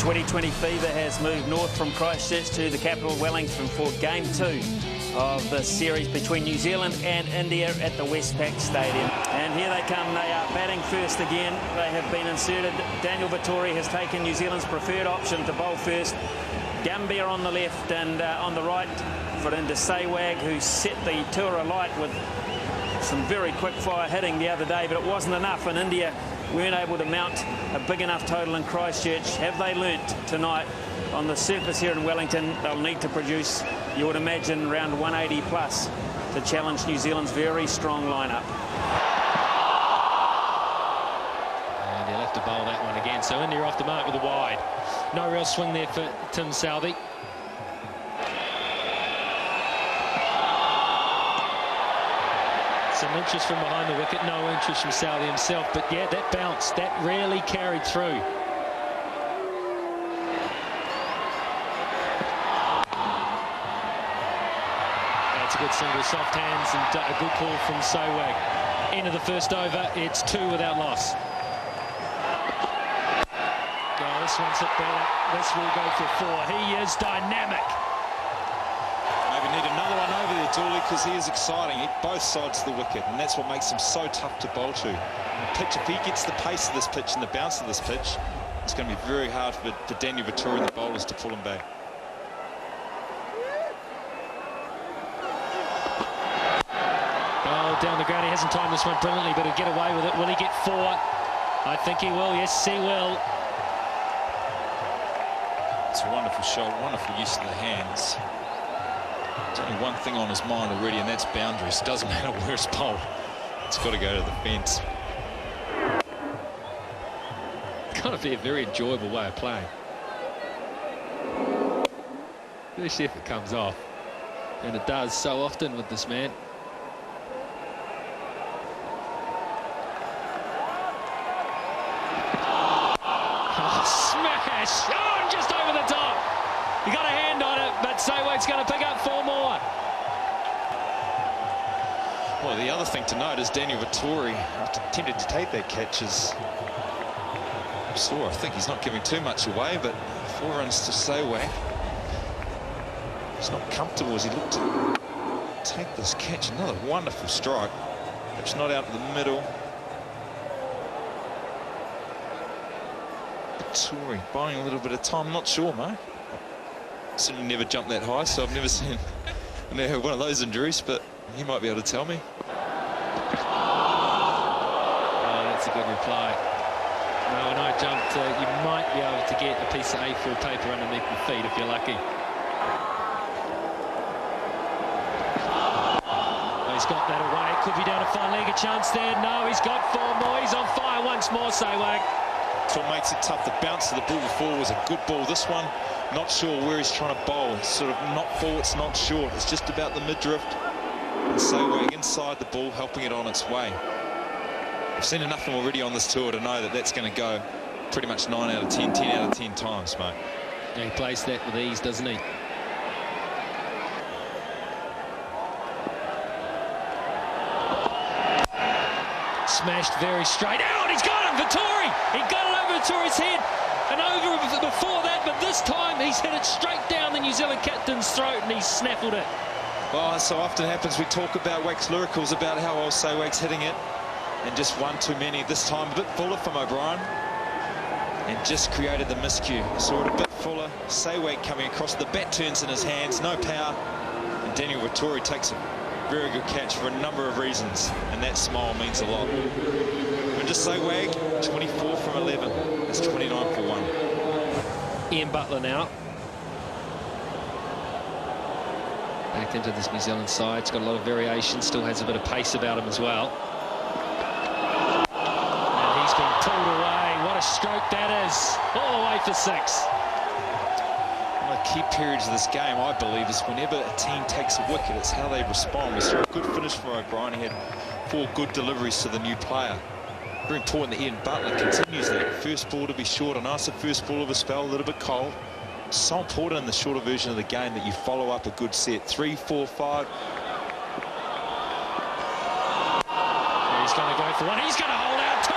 2020 fever has moved north from Christchurch to the capital Wellington for Game 2 of the series between New Zealand and India at the Westpac Stadium. And here they come. They are batting first again. They have been inserted. Daniel Vettori has taken New Zealand's preferred option to bowl first. Gambia on the left, and on the right Verinda Sehwag, who set the tour alight with some very quick fire hitting the other day, but it wasn't enough, and India weren't able to mount a big enough total in Christchurch. Have they learnt tonight on the surface here in Wellington? They'll need to produce, you would imagine, around 180 plus to challenge New Zealand's very strong lineup. And he'll have to bowl that one again. So India off the mark with a wide. No real swing there for Tim Southee. Some interest from behind the wicket, no interest from Southee himself, but yeah, that bounce, that really carried through. That's a good single, soft hands, and a good call from Sehwag. End of the first over, it's 2 without loss. Oh, this one's hit better. This will go for 4. He is dynamic. Maybe need another one over there, Dooley, because he is exciting. He hit both sides of the wicket, and that's what makes him so tough to bowl to. The pitch, if he gets the pace of this pitch and the bounce of this pitch, it's going to be very hard for Daniel Vettori and the bowlers to pull him back. Oh, down the ground, he hasn't timed this one brilliantly, but he'll get away with it. Will he get 4? I think he will, yes, he will. It's a wonderful shot, wonderful use of the hands. There's only one thing on his mind already, and that's boundaries. Doesn't matter where it's bowled. It's got to go to the fence. It's got to be a very enjoyable way of playing. Especially if it comes off. And it does so often with this man. Oh, smash! Oh, just over the top. He got a hand on it, but Sehwag's going to pick up 4 more. Well, the other thing to note is Daniel Vettori, after attempted to take that catch, is sore. I think he's not giving too much away, but 4 runs to Sehwag. He's not comfortable as he looked to take this catch. Another wonderful strike. It's not out in the middle. Vettori buying a little bit of time. Not sure, mate. Certainly never jumped that high, so I've never seen one of those injuries, but he might be able to tell me. Oh, that's a good reply. No, when I jumped, you might be able to get a piece of A4 paper underneath your feet if you're lucky. Oh, he's got that away. Could be down to fine leg, a chance there. No, he's got 4 more. He's on fire once more, Sehwag. That's what makes it tough. The bounce of the ball before was a good ball. This one, not sure where he's trying to bowl. It's sort of not forwards, not short. It's just about the mid-drift. And Sehwag inside the ball, helping it on its way. I've seen enough of him already on this tour to know that that's going to go pretty much 9 out of 10, 10 out of 10 times, mate. Yeah, he plays that with ease, doesn't he? Smashed very straight out. He's got him, Vettori. He got it over Vettori's head and over before that, but this time he's hit it straight down the New Zealand captain's throat and he's snaffled it. Well, as so often happens, we talk about wax lyricals about how well Sehwag's hitting it, and just one too many. This time a bit fuller from O'Brien, and just created the miscue. Saw it a bit fuller. Sehwag coming across, the bat turns in his hands, no power, and Daniel Vettori takes a very good catch for a number of reasons, and that smile means a lot. And just Sehwag, 24 from 11. That's 29 for 1. Ian Butler now. Back into this New Zealand side. It's got a lot of variation, still has a bit of pace about him as well. And he's been pulled away. What a stroke that is. All the way for 6. One of the key periods of this game, I believe, is whenever a team takes a wicket, it's how they respond. We saw a good finish from O'Brien. He had 4 good deliveries to the new player. Very important that Ian Butler continues that. First ball to be short, a nicer first ball of a spell, a little bit cold. It's so important in the shorter version of the game that you follow up a good set. 3, 4, 5. He's going to go for 1. He's going to hold out 2.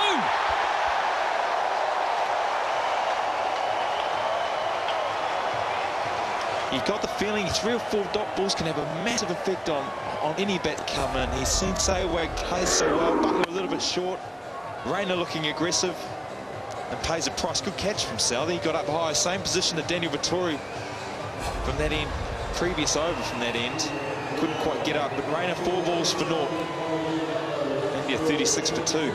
You got the feeling 3 or 4 dot balls can have a massive effect on any bat come in. He's seen Sayawag plays so well, Butler a little bit short. Rayner looking aggressive and pays a price. Good catch from Southey. He got up high, same position that Daniel Vettori from that end. Previous over from that end. Couldn't quite get up, but Rayner 4 balls for naught. Maybe a 36 for 2.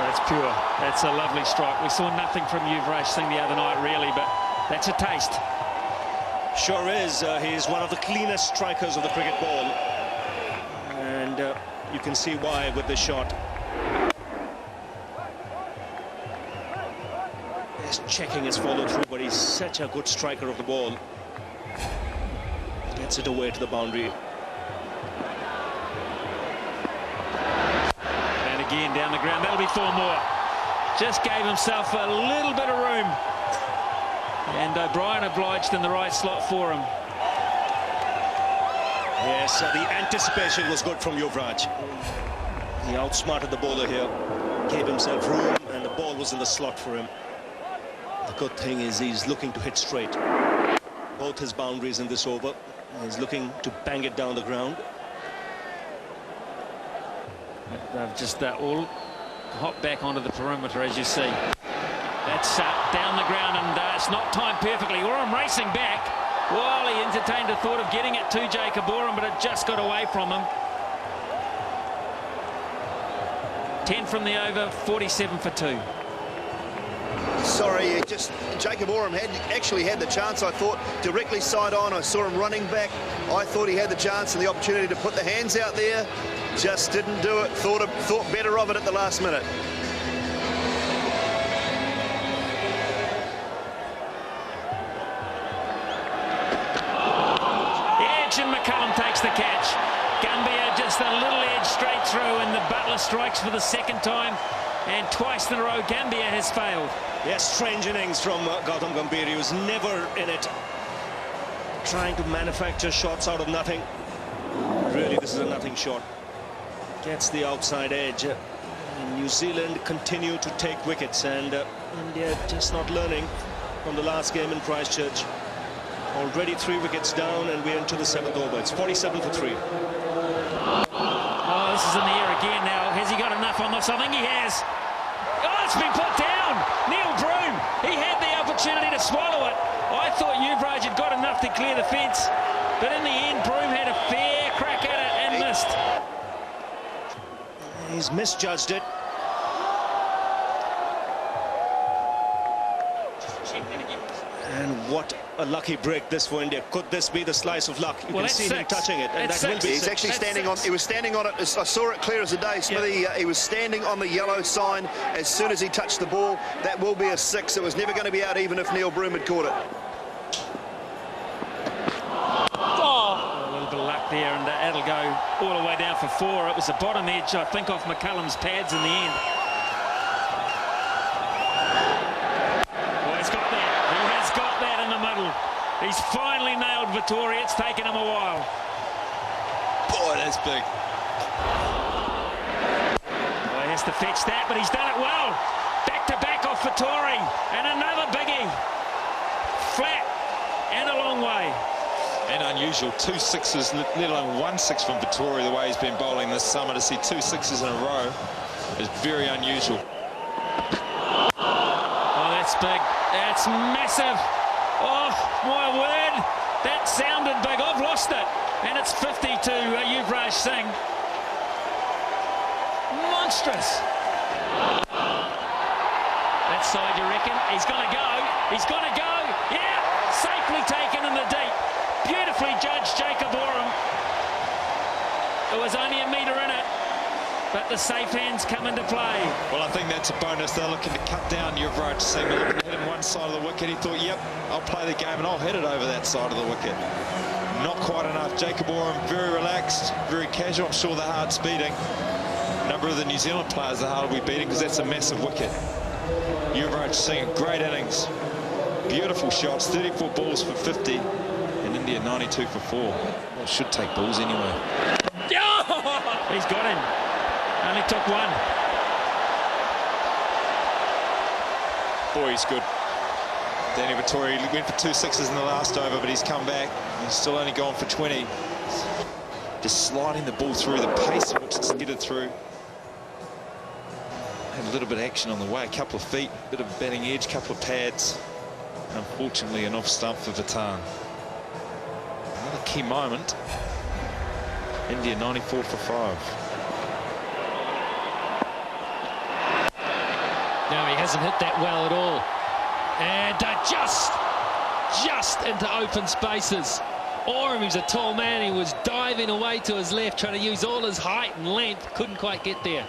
That's pure. That's a lovely strike. We saw nothing from Yuvraj Singh the other night, really, but that's a taste. Sure is. He's one of the cleanest strikers of the cricket ball. And you can see why with this shot. His checking is followed through, but he's such a good striker of the ball. Gets it away to the boundary. And again down the ground. That'll be 4 more. Just gave himself a little bit of room. And O'Brien obliged in the right slot for him. Yes, the anticipation was good from Yuvraj. He outsmarted the bowler here, gave himself room, and the ball was in the slot for him. The good thing is he's looking to hit straight. Both his boundaries in this over. He's looking to bang it down the ground. They've just all hopped back onto the perimeter, as you see. That's down the ground, and it's not timed perfectly. Oram racing back while he entertained the thought of getting it to Jacob Oram, but it just got away from him. 10 from the over, 47 for 2. Sorry, Jacob Oram actually had the chance, I thought, directly side on. I saw him running back. I thought he had the chance and the opportunity to put the hands out there. Just didn't do it. Thought better of it at the last minute. Edge, and McCullum takes the catch. Gambia just a little edge straight through, and the Butler strikes for the 2nd time. And twice in a row, Gambia has failed. Yes, strange innings from Gautam Gambhir. He was never in it, trying to manufacture shots out of nothing. Really, this is a nothing shot. Gets the outside edge. And New Zealand continue to take wickets, and India just not learning from the last game in Christchurch. Already 3 wickets down, and we're into the 7th over. It's 47 for 3. Oh, this is in the air again now. Has he got enough on this? I think he has. Oh, it's been put down. Neil Broom, he had the opportunity to swallow it. I thought Yuvraj had got enough to clear the fence, but in the end, Broom had a fair crack at it and missed. He's misjudged it. And what a lucky break this for India. Could this be the slice of luck? You can see him touching it, and that will be He's actually standing on. He was standing on it. I saw it clear as a day, Smithy. He was standing on the yellow sign as soon as he touched the ball. That will be a 6. It was never going to be out even if Neil Broom had caught it. A little bit of luck there, and that'll go all the way down for 4. It was the bottom edge, I think, off McCullum's pads in the end. He's finally nailed Vettori. It's taken him a while. Boy, that's big. Well, he has to fetch that, but he's done it well. Back to back off Vettori. And another biggie. Flat and a long way. And unusual. 2 6s, let alone 1 6 from Vettori, the way he's been bowling this summer. To see 2 6s in a row is very unusual. Oh, that's big. That's massive. Oh, my word. That sounded big. I've lost it. And it's 50 to Yuvraj Singh. Monstrous. That side, you reckon? He's going to go. He's going to go. Yeah. Safely taken in the deep. Beautifully judged, Jacob Oram. There was only a metre in it. But the safe hands come into play. Well, I think that's a bonus. They're looking to cut down Yuvraj Singh. They're looking to hit him one side of the wicket. He thought, yep, I'll play the game and I'll hit it over that side of the wicket. Not quite enough. Jacob Oram very relaxed, very casual. I'm sure the heart's beating. A number of the New Zealand players, the heart will be beating because that's a massive wicket. Yuvraj Singh, great innings. Beautiful shots, 34 balls for 50. And India 92 for 4. Well, should take balls anyway. He's got him. Only took 1. Boy, he's good. Danny Vettori went for 2 sixes in the last over, but he's come back. He's still only gone for 20. Just sliding the ball through, the pace in which it's skidded through. Had a little bit of action on the way, a couple of feet, bit of a batting edge, couple of pads. Unfortunately, an off stump for Vatan. Another key moment. India 94 for 5. No, he hasn't hit that well at all. And just into open spaces. Oram, who's a tall man, he was diving away to his left, trying to use all his height and length. Couldn't quite get there.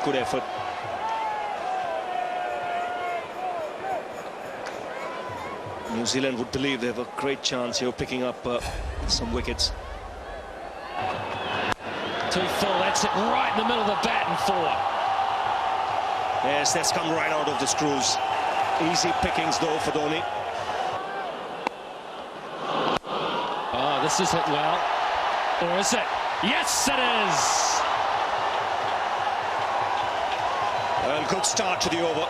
Good effort. New Zealand would believe they have a great chance here of picking up some wickets. 2-4, that's it, right in the middle of the bat and 4. Yes, that's come right out of the screws. Easy pickings though for Dhoni. Oh, this is hit well. Or is it? Yes, it is! And good start to the over.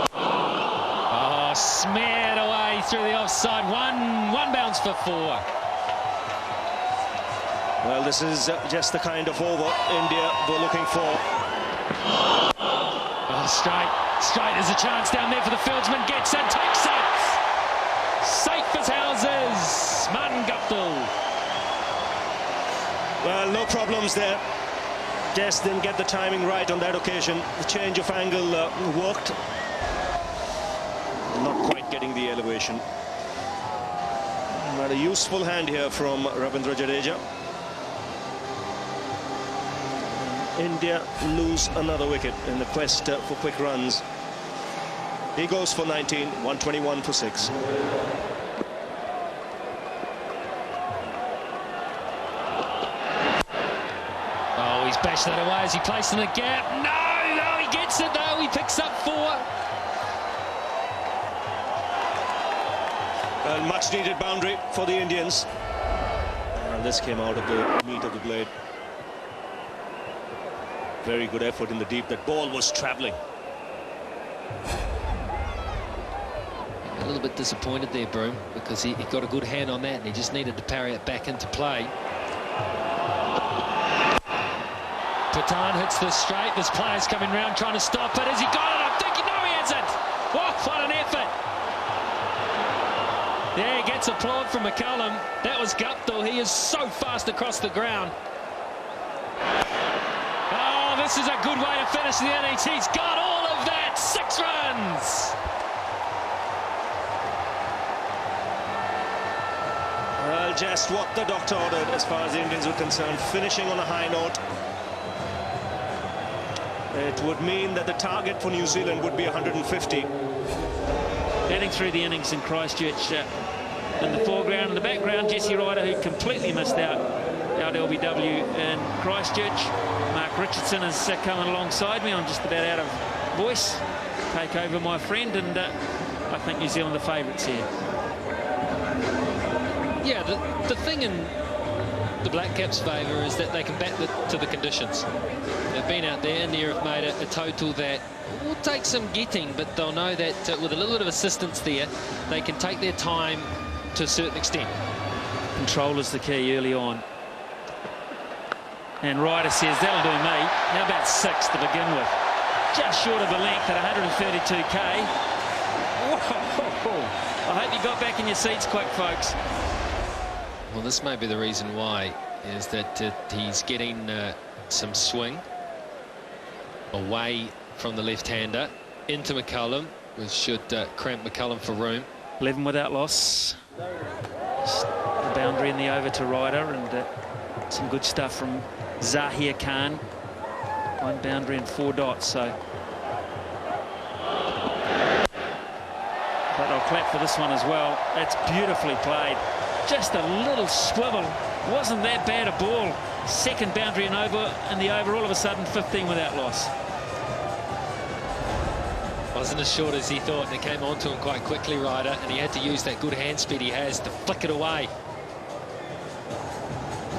Oh, smeared away through the offside. One bounce for 4. Well, this is just the kind of over India were looking for. Oh, straight. There's a chance down there for the fieldsman. Gets it, takes it. Safe as houses. Martin Guptill. Well, no problems there. Just didn't get the timing right on that occasion. The change of angle worked. Not quite getting the elevation. But a useful hand here from Ravindra Jadeja. India lose another wicket in the quest for quick runs. He goes for 19, 121 for 6. Oh, he's bashed that away as he placed in the gap. No, he gets it though. He picks up 4. Well, much needed boundary for the Indians. And this came out of the meat of the blade. Very good effort in the deep. That ball was travelling. A little bit disappointed there, Broom, because he got a good hand on that and he just needed to parry it back into play. Patan hits this straight. There's players coming round trying to stop it. Has he got it? I'm thinking, no, he hasn't. Oh, what an effort. Yeah, he gets applaud from McCullum. That was Guptill. He is so fast across the ground. Oh, this is a good way to finish the innings. He's got all of that. 6 runs. Well, just what the doctor ordered as far as the Indians were concerned. Finishing on a high note. It would mean that the target for New Zealand would be 150. Heading through the innings in Christchurch in the foreground. In the background, Jesse Ryder, who completely missed out LBW in Christchurch. Mark Richardson is coming alongside me. I'm just about out of voice. Take over, my friend, and I think New Zealand are the favourites here. Yeah, the thing in the Black Caps' favour is that they can bat to the conditions. They've been out there, India have made a total that will take some getting, but they'll know that with a little bit of assistance there, they can take their time to a certain extent. Control is the key early on. And Ryder says, that'll do me. How about 6 to begin with? Just short of a length at 132k. Whoa. I hope you got back in your seats quick, folks. Well, this may be the reason why, is that he's getting some swing away from the left-hander into McCullum, which should cramp McCullum for room. 11 without loss. Just the boundary in the over to Ryder, and some good stuff from Zahir Khan. 1 boundary and 4 dots, so. But I'll clap for this one as well. It's beautifully played. Just a little swivel. Wasn't that bad a ball. 2nd boundary and over in the over, all of a sudden 15 without loss. Wasn't as short as he thought, and it came onto him quite quickly, Ryder, and he had to use that good hand speed he has to flick it away.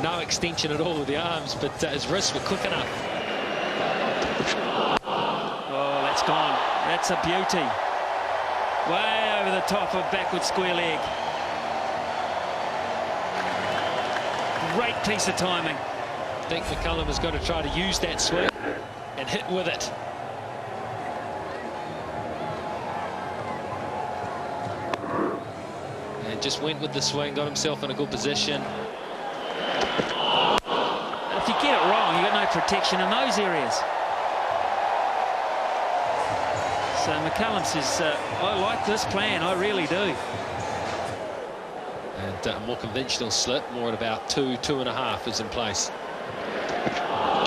No extension at all with the arms, but his wrists were quick enough. Oh, that's gone. That's a beauty. Way over the top of backward square leg. Great piece of timing. I think McCullum has got to try to use that swing and hit with it. And just went with the swing, got himself in a good position. If you get it wrong, you've got no protection in those areas. So McCullum says, I like this plan, I really do. And a more conventional slip, more at about 2.5 is in place.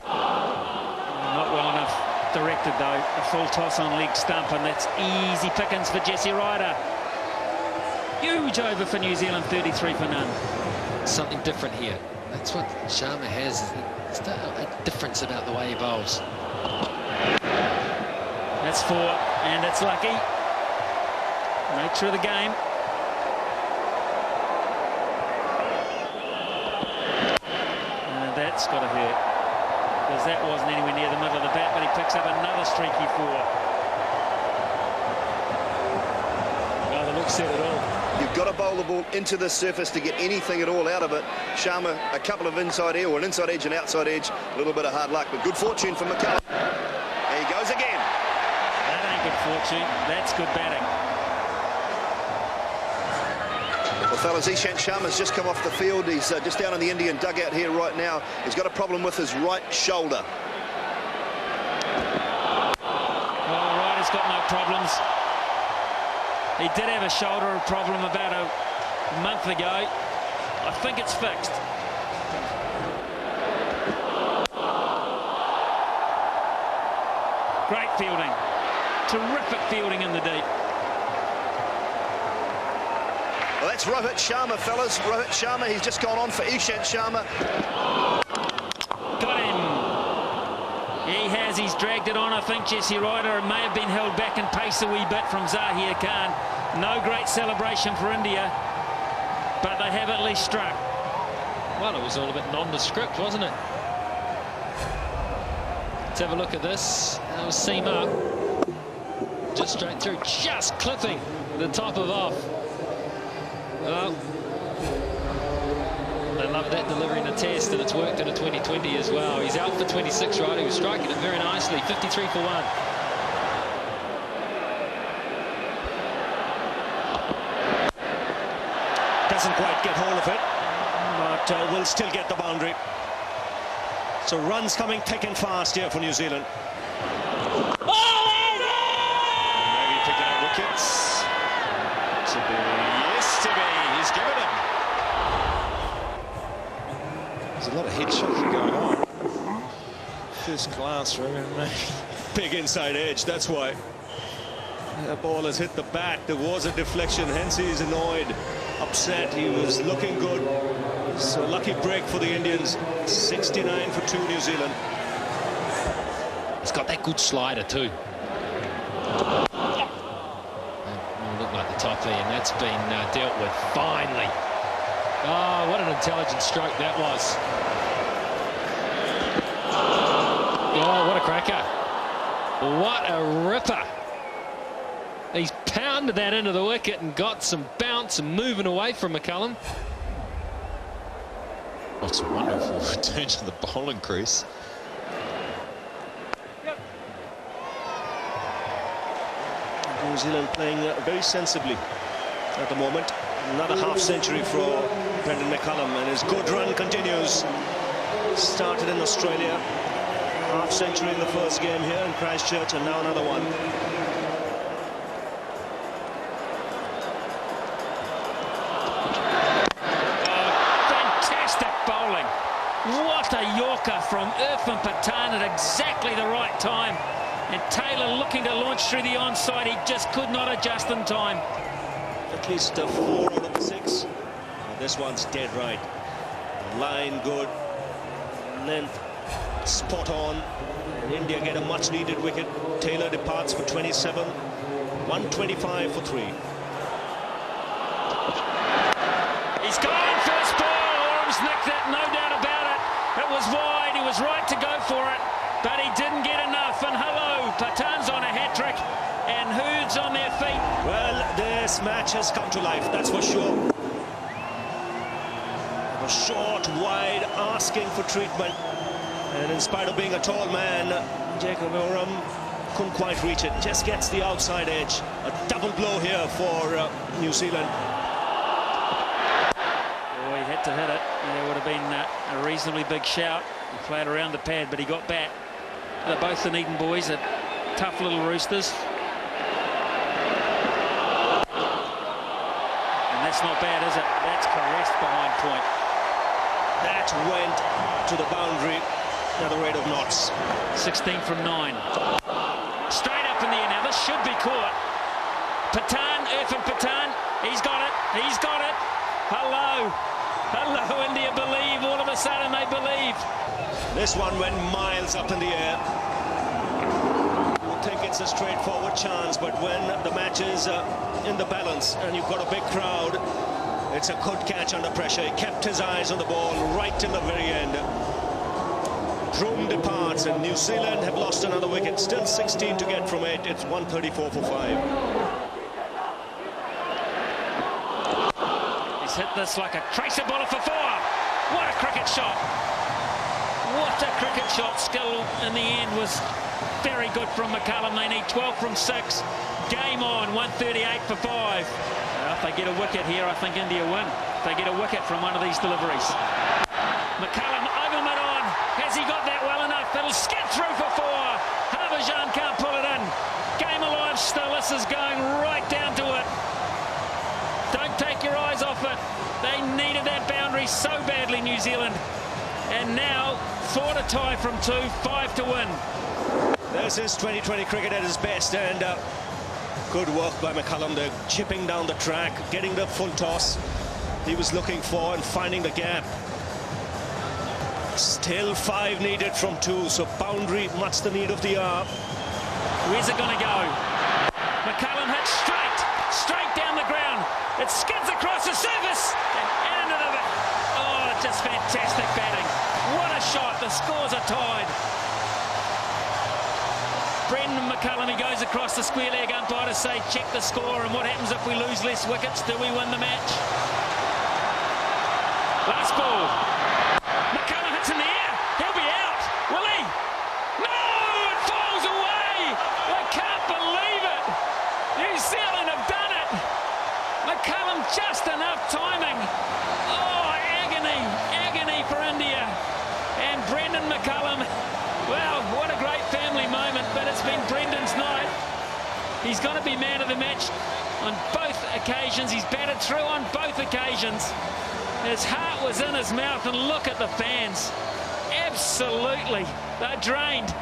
Not well enough directed though. A full toss on leg stump, and that's easy pickings for Jesse Ryder. Huge over for New Zealand, 33 for none. Something different here. That's what Sharma has. It's a difference about the way he bowls. That's 4, and it's lucky. Nature of the game. That's got to hurt, because that wasn't anywhere near the middle of the bat, but he picks up another streaky 4. Well, the look said it all. You've got to bowl the ball into the surface to get anything at all out of it. Sharma, a couple of inside air, or an inside edge and outside edge. A little bit of hard luck, but good fortune for McCullum. There he goes again. That ain't good fortune. That's good batting. Well, fellas, Ishant Sharma's just come off the field. He's just down in the Indian dugout here right now. He's got a problem with his right shoulder. Well, Ryder's got no problems. He did have a shoulder problem about a month ago. I think it's fixed. Great fielding. Terrific fielding in the deep. Well, that's Rohit Sharma, fellas. Rohit Sharma, he's just gone on for Ishant Sharma. Got him. He has. He's dragged it on. I think Jesse Ryder may have been held back in pace a wee bit from Zahir Khan. No great celebration for India, but they have at least struck. Well, it was all a bit nondescript, wasn't it? Let's have a look at this. That was seam up. Just straight through. Just clipping the top of off. Well, I love that delivery in a test, and it's worked in a 2020 as well. He's out for 26, right? He was striking it very nicely. 53 for 1. Doesn't quite get hold of it, but will still get the boundary. So runs coming thick and fast here for New Zealand. Maybe picking up wickets. To be, yes, to be. He's given him. There's a lot of head shaking going on. First class for him. Big inside edge, that's why. The ball has hit the bat. There was a deflection, hence he's annoyed, upset. He was looking good. So lucky break for the Indians. 69 for 2 New Zealand. He's got that good slider too. That will look like the top there, and that's been dealt with finally. Oh, what an intelligent stroke that was. Oh, what a cracker. What a ripper. He's pounded that into the wicket and got some bounce and moving away from McCullum. What's a wonderful return to the bowling crease. New Zealand playing very sensibly at the moment. Another half-century for Brendan McCullum, and his good run continues. Started in Australia, half-century in the first game here in Christchurch, and now another one. What a Yorker from Irfan Pathan at exactly the right time. And Taylor looking to launch through the onside. He just could not adjust in time. At least 4 out of the 6. And this one's dead right. Line good. Length spot on. And India get a much needed wicket. Taylor departs for 27. 125 for 3. He's gone first ball. Orm's nicked it, no doubt about it. It was wide. He was right to go for it, but he didn't get enough. And hello, Pathan's on a hat-trick, This match has come to life, that's for sure. A short, wide, asking for treatment. And in spite of being a tall man, Jacob Oram couldn't quite reach it. Just gets the outside edge. A double blow here for New Zealand. Oh, he had to hit it. There would have been a reasonably big shout. He played around the pad, but he got back. They're both the Dunedin boys, are tough little roosters. And that's not bad, is it? That's caressed behind point. That went to the boundary at the rate of knots. 16 from 9. Straight up in the air. Now this should be caught. Patan, Irfan Patan, he's got it. He's got it. Hello. Hello, India believe. All of a sudden they believe. This one went miles up in the air. I think it's a straightforward chance, but when the match is in the balance and you've got a big crowd, it's a good catch under pressure. He kept his eyes on the ball right till the very end. Broome departs, and New Zealand have lost another wicket. Still 16 to get from 8. It's 134 for 5. He's hit this like a tracer bowler for 4. What a cricket shot. What a cricket shot. Skill in the end was very good from McCullum. They need 12 from 6. Game on, 138 for 5. If they get a wicket here, I think India win. If they get a wicket from one of these deliveries. McCullum over mid-on. Has he got that well enough? It'll skid through for 4. Harbhajan can't pull it in. Game alive still. This is going right down to it. Don't take your eyes off it. They needed that boundary so badly, New Zealand. And now, thought a tie from 2, 5 to win. This is 2020 cricket at its best, and good work by McCullum. They're chipping down the track, getting the full toss he was looking for and finding the gap. Still 5 needed from 2, so boundary much the need of the hour. Where's it going to go? McCullum hits straight down the ground. It skids across the surface and into the... Oh, just fantastic batting. What a shot. The scores are tied. Brendan McCullum, he goes across the square leg umpire to say check the score, and what happens if we lose less wickets? Do we win the match? Last ball. McCullum hits in the air. He'll be out. Will he? No! It falls away! I can't believe it! New Zealand have done it! McCullum just enough timing. Oh, agony for India. And Brendan McCullum, well, what a great family moment, but it's been Brendan's night. He's going to be man of the match on both occasions. He's batted through on both occasions. His heart was in his mouth, and look at the fans. Absolutely, they're drained.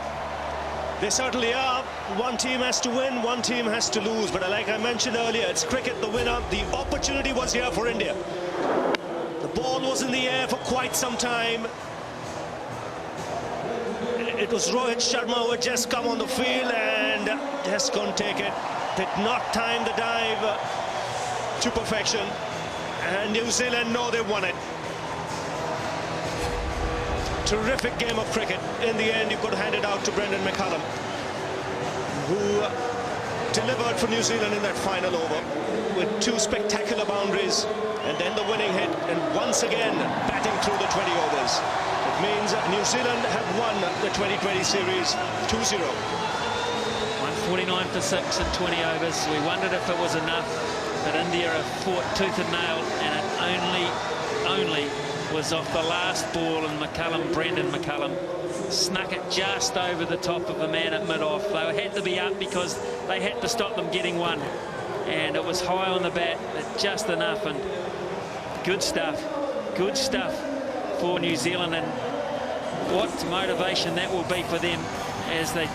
They certainly are. One team has to win, one team has to lose. But like I mentioned earlier, it's cricket, the winner. The opportunity was here for India. The ball was in the air for quite some time. It was Rohit Sharma who had just come on the field and just couldn't take it. Did not time the dive to perfection. And New Zealand know they won it. Terrific game of cricket. In the end, you could hand it out to Brendan McCullum, who delivered for New Zealand in that final over with 2 spectacular boundaries and then the winning hit, and once again batting through the 20 overs. It means New Zealand have won the 2020 series 2-0. 149 for 6 in 20 overs. We wondered if it was enough, but India have fought tooth and nail, and it only was off the last ball, and Brendan McCullum snuck it just over the top of the man at mid-off. They had to be up because they had to stop them getting one, and it was high on the bat, but just enough. And good stuff for New Zealand, and what motivation that will be for them as they go